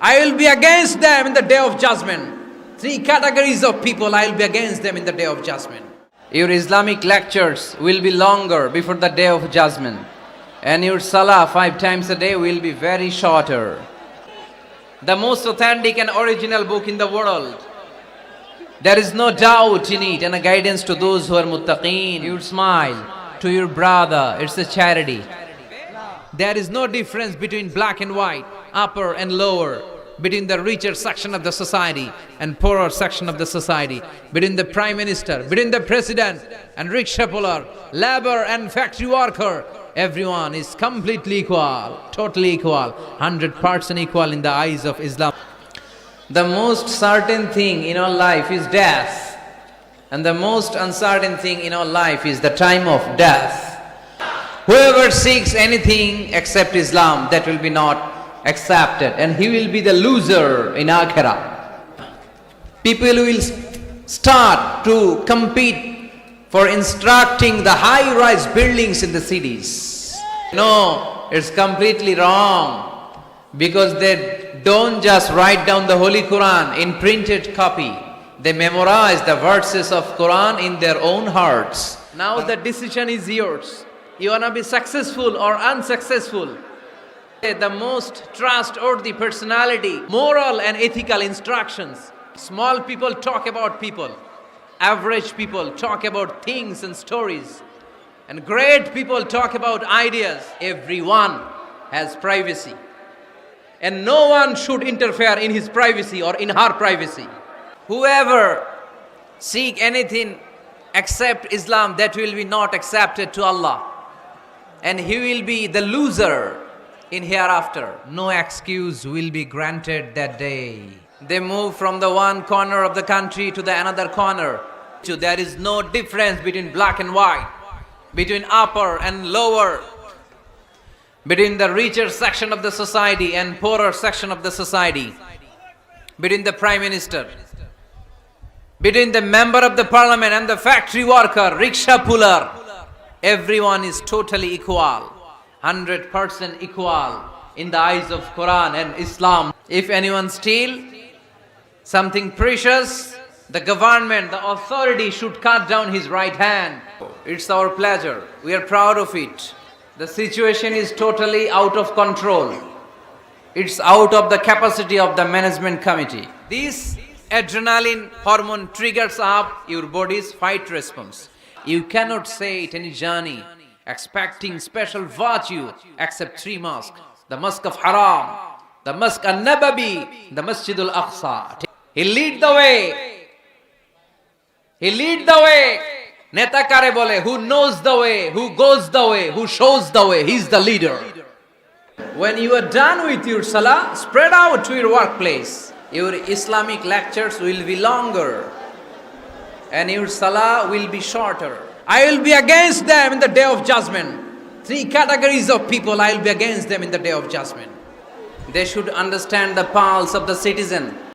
I will be against them in the day of judgment. Three categories of people, I will be against them in the day of judgment. Your Islamic lectures will be longer before the day of judgment. And your salah 5 times a day will be very shorter. The most authentic and original book in the world. There is no doubt in it and a guidance to those who are muttaqeen. You smile to your brother, it's a charity. There is no difference between black and white, upper and lower, between the richer section of the society and poorer section of the society, between the prime minister, between the president and rickshaw puller, labor and factory worker. Everyone is completely equal, totally equal, 100% equal in the eyes of Islam. The most certain thing in our life is death, and the most uncertain thing in our life is the time of death. Whoever seeks anything except Islam, that will be not accepted, and he will be the loser in Akhirah. People will start to compete for instructing the high-rise buildings in the cities. No, it's completely wrong, because they don't just write down the Holy Quran in printed copy. They memorize the verses of Quran in their own hearts. Now the decision is yours. You wanna be successful or unsuccessful. The most trustworthy personality, moral and ethical instructions. Small people talk about people. Average people talk about things and stories. And great people talk about ideas. Everyone has privacy. And no one should interfere in his privacy or in her privacy. Whoever seek anything except Islam, that will be not accepted to Allah. And he will be the loser in hereafter. No excuse will be granted that day. They move from the one corner of the country to the another corner. So there is no difference between black and white, between upper and lower, between the richer section of the society and poorer section of the society, between the prime minister, between the member of the parliament and the factory worker, rickshaw puller. Everyone is totally equal, 100% equal in the eyes of Quran and Islam. If anyone steal something precious, the government, the authority should cut down his right hand. It's our pleasure. We are proud of it. The situation is totally out of control. It's out of the capacity of the management committee. This adrenaline hormone triggers up your body's fight response. You cannot say it any journey expecting special virtue except 3 mosques. The Mosque of Haram, the Mosque al-Nabawi, the Masjid al-Aqsa. He lead the way. He lead the way. Neta kare bole, who knows the way, who goes the way, who shows the way, he's the leader. When you are done with your salah, spread out to your workplace. Your Islamic lectures will be longer and your salah will be shorter. I will be against them in the day of judgment. 3 categories of people, I will be against them in the day of judgment. They should understand the pulse of the citizen.